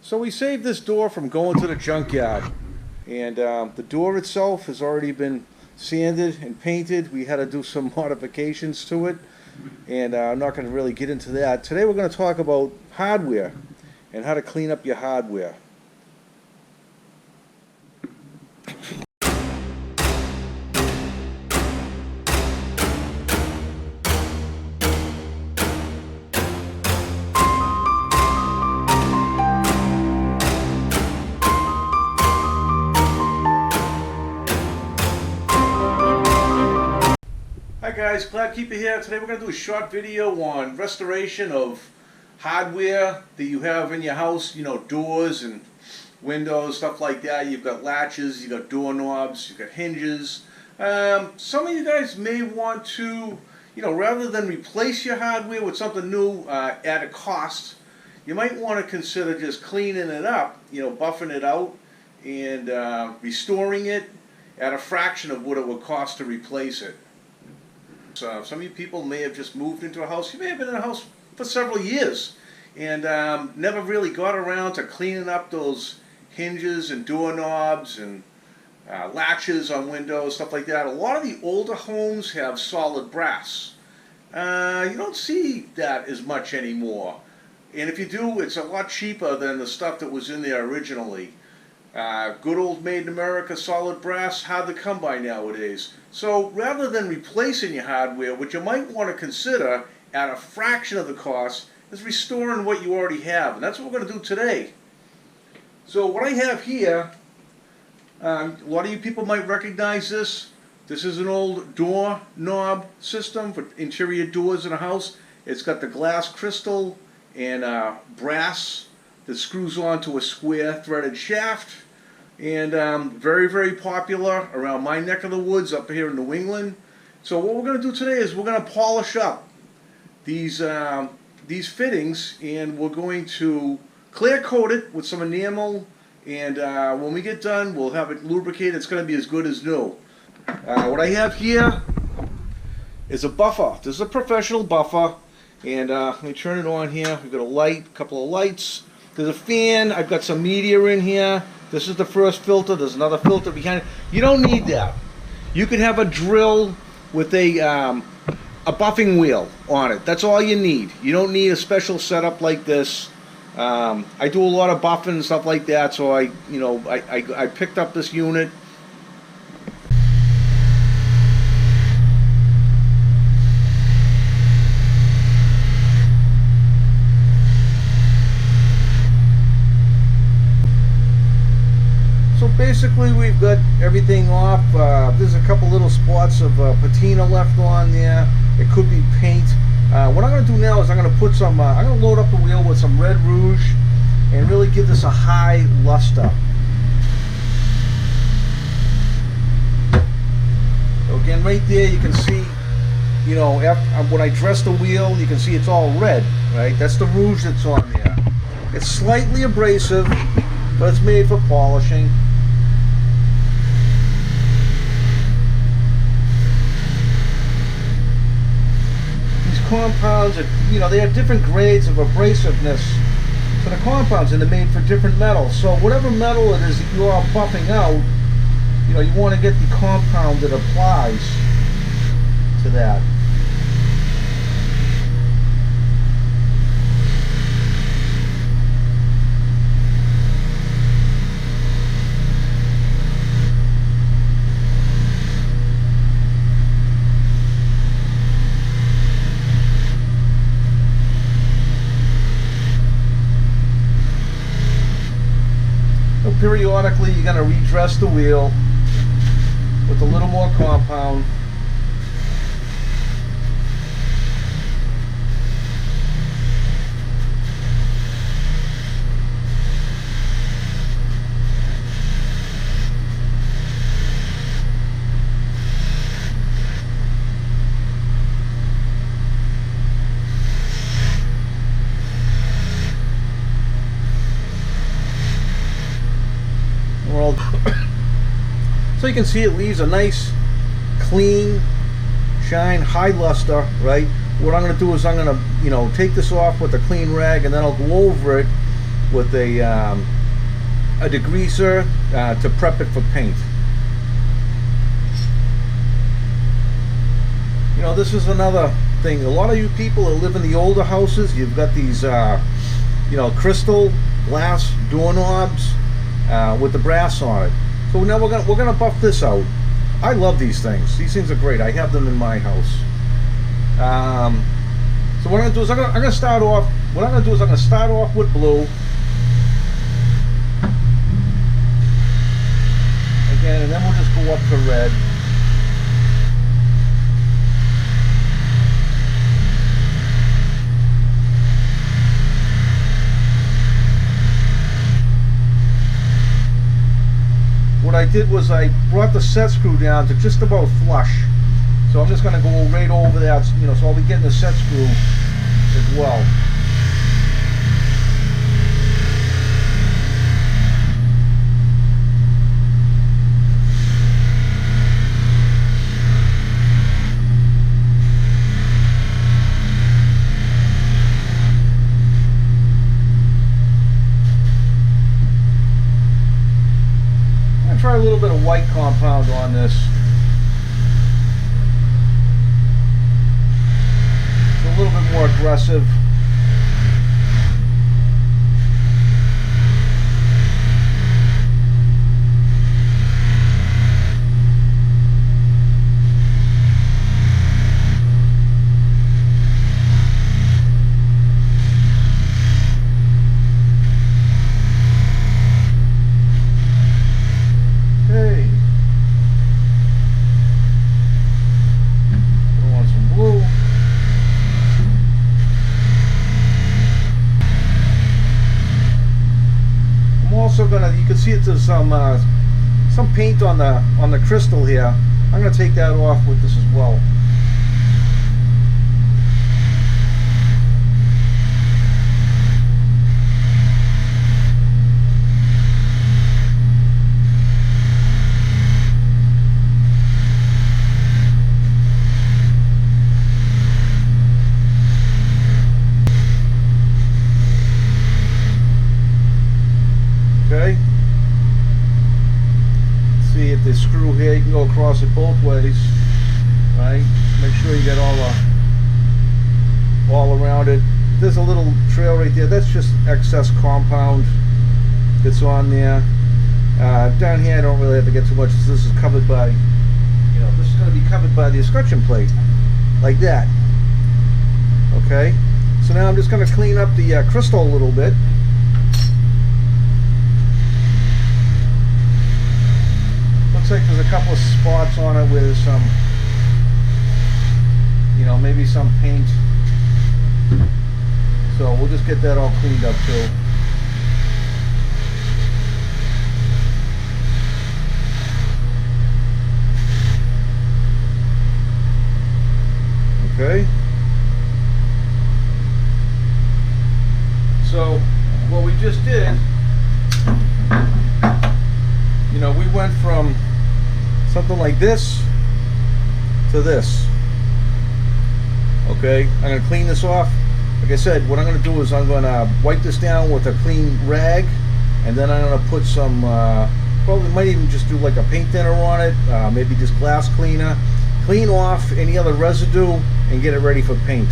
So we saved this door from going to the junkyard, and the door itself has already been sanded and painted. We had to do some modifications to it, and I'm not going to really get into that. Today we're going to talk about hardware and how to clean up your hardware. Hi guys, glad to keep you here. Today we're going to do a short video on restoration of hardware that you have in your house, you know, doors and windows, stuff like that. You've got latches, you've got doorknobs, you've got hinges. Some of you guys may want to, you know, rather than replace your hardware with something new at a cost, you might want to consider just cleaning it up, you know, buffing it out and restoring it at a fraction of what it would cost to replace it. Some of you people may have just moved into a house. You may have been in a house for several years and never really got around to cleaning up those hinges and doorknobs and latches on windows, stuff like that. A lot of the older homes have solid brass. You don't see that as much anymore. And if you do, it's a lot cheaper than the stuff that was in there originally. Good old made in America solid brass, hard to come by nowadays. So rather than replacing your hardware, what you might want to consider at a fraction of the cost is restoring what you already have. And that's what we're going to do today. So what I have here, a lot of you people might recognize this. This is an old door knob system for interior doors in a house. It's got the glass crystal and brass that screws onto a square threaded shaft. And very, very popular around my neck of the woods up here in New England. So what we're going to do today is we're going to polish up these fittings, and we're going to clear coat it with some enamel, and when we get done we'll have it lubricated. It's going to be as good as new. What I have here is a buffer. This is a professional buffer, and let me turn it on here. We've got a light, a couple of lights. There's a fan. I've got some media in here. This is the first filter. There's another filter behind it. You don't need that. You could have a drill with a buffing wheel on it. That's all you need. You don't need a special setup like this. I do a lot of buffing and stuff like that, so I picked up this unit. Basically, we've got everything off. There's a couple little spots of patina left on there. It could be paint. What I'm going to do now is I'm going to put some. I'm going to load up the wheel with some red rouge and really give this a high luster. So again, right there, you can see. You know, when I dress the wheel, you can see it's all red. Right? That's the rouge that's on there. It's slightly abrasive, but it's made for polishing. Compounds, you know, they have different grades of abrasiveness to the compounds, and they're made for different metals. So whatever metal it is that you are buffing out, you know, you want to get the compound that applies to that. Periodically, you're going to redress the wheel with a little more compound. So you can see it leaves a nice, clean, shine, high luster, right? What I'm going to do is I'm going to, take this off with a clean rag, and then I'll go over it with a degreaser to prep it for paint. You know, this is another thing. A lot of you people that live in the older houses, you've got these you know, crystal glass doorknobs with the brass on it. So now we're gonna buff this out. I love these things. These things are great. I have them in my house. So what I'm gonna do is I'm gonna start off. What I'm gonna do is I'm gonna start off with blue. Again, and then we'll just go up to red. What I did was I brought the set screw down to just about flush. So I'm just going to go right over that, you know, so I'll be getting the set screw as well. Try a little bit of white compound on this. It's a little bit more aggressive. You can see there's some paint on the crystal here. I'm going to take that off with this as well. Okay. See if the screw here, you can go across it both ways, right? Make sure you get all around it. There's a little trail right there. That's just excess compound that's on there. Down here, I don't really have to get too much. This is covered by, you know, this is going to be covered by the escutcheon plate, like that. Okay. So now I'm just going to clean up the crystal a little bit. Looks like there's a couple of spots on it with some, you know, maybe some paint. So we'll just get that all cleaned up too. Okay. So what we just did, you know, we went from something like this to this. Okay, I'm going to clean this off. Like I said, what I'm going to do is I'm going to wipe this down with a clean rag, and then I'm going to put some, probably might even just do like a paint thinner on it, maybe just glass cleaner, clean off any other residue and get it ready for paint.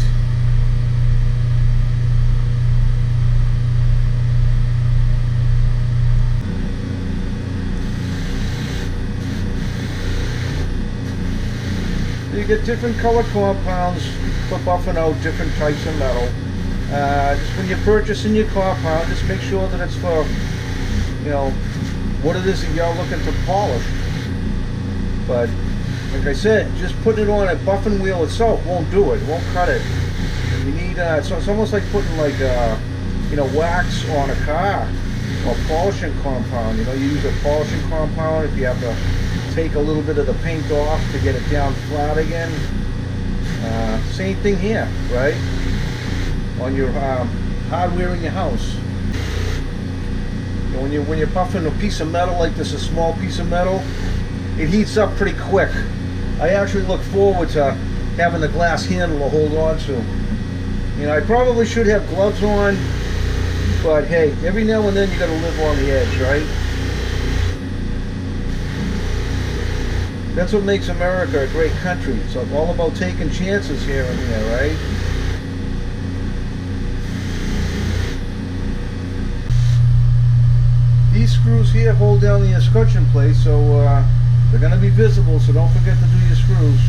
You get different color compounds for buffing out different types of metal. Just when you're purchasing your compound, just make sure that it's for, you know, what it is that you're looking to polish. But like I said, just putting it on a buffing wheel itself won't do it. It won't cut it. You need so it's almost like putting like you know, wax on a car or polishing compound. You know, you use a polishing compound if you have to take a little bit of the paint off to get it down flat again. Same thing here, right? On your hardware in your house. You know, when you're buffing a piece of metal like this, a small piece of metal, it heats up pretty quick. I actually look forward to having the glass handle to hold on to. You know, I probably should have gloves on, But hey, every now and then you gotta live on the edge, right? That's what makes America a great country. It's all about taking chances here and there, right? These screws here hold down the escutcheon plate, so they're going to be visible, so don't forget to do your screws.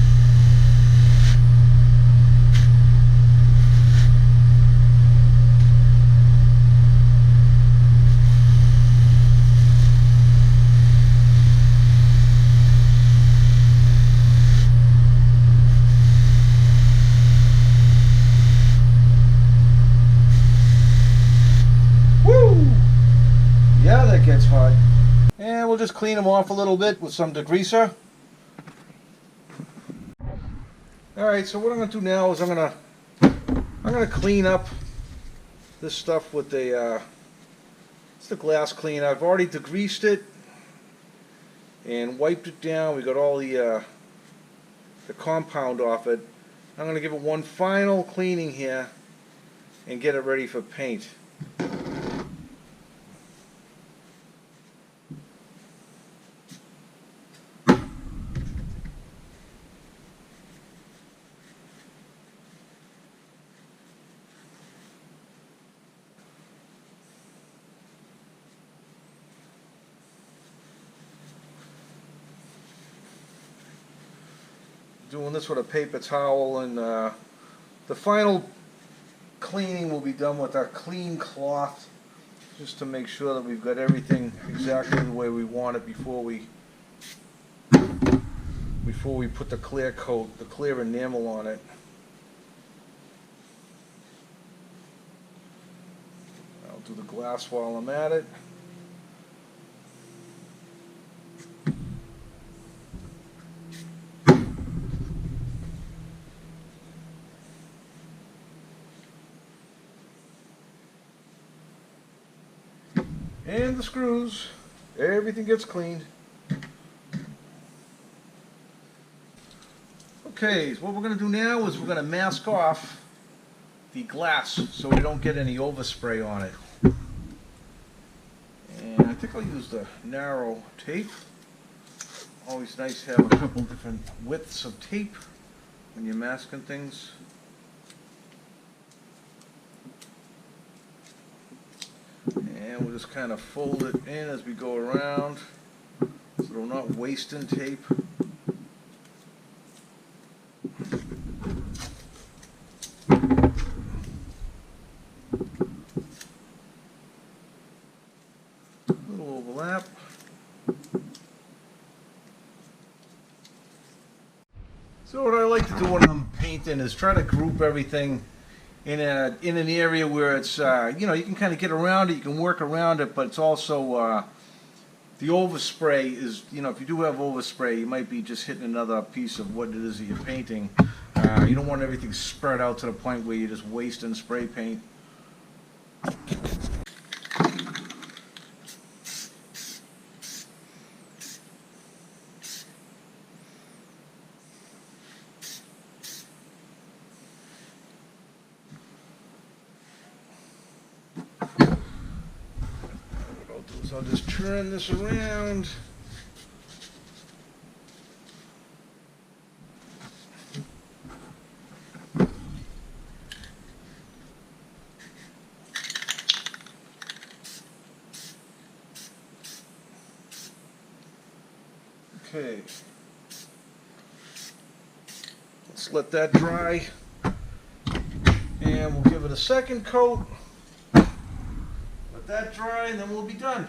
Woo! Yeah, that gets hot. And we'll just clean them off a little bit with some degreaser. Alright, so what I'm going to do now is I'm going to clean up this stuff with it's the glass cleaner. I've already degreased it and wiped it down. We got all the compound off it. I'm going to give it one final cleaning here and get it ready for paint. Doing this with a paper towel, and the final cleaning will be done with our clean cloth, just to make sure that we've got everything exactly the way we want it before we put the clear coat, the clear enamel on it. I'll do the glass while I'm at it. And the screws, everything gets cleaned. Okay, so what we're going to do now is we're going to mask off the glass so we don't get any overspray on it. And I think I'll use the narrow tape. Always nice to have a couple different widths of tape when you're masking things. And we'll just kind of fold it in as we go around so we're not wasting tape. A little overlap. So what I like to do when I'm painting is try to group everything in an area where it's you know, you can kind of get around it, you can work around it, but it's also the overspray is, you know, if you do have overspray, you might be just hitting another piece of what it is that you're painting. You don't want everything spread out to the point where you're just wasting spray paint. So I'll just turn this around. Okay. Let's let that dry. And we'll give it a second coat. Let that dry and then we'll be done.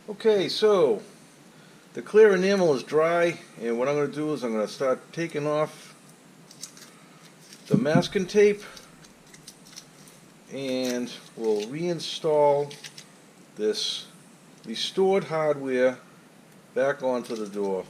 Okay, so the clear enamel is dry, and what I'm going to do is I'm going to start taking off the masking tape, and we'll reinstall this restored hardware back onto the door.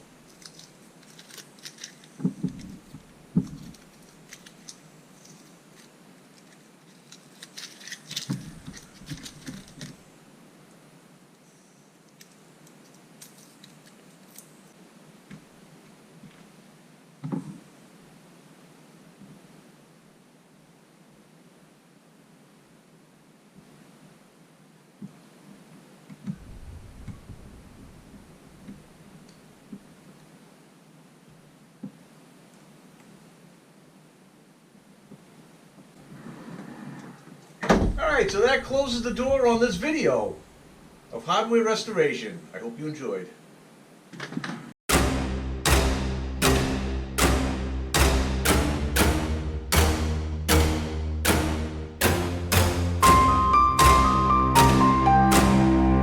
Alright, so that closes the door on this video of hardware restoration. I hope you enjoyed.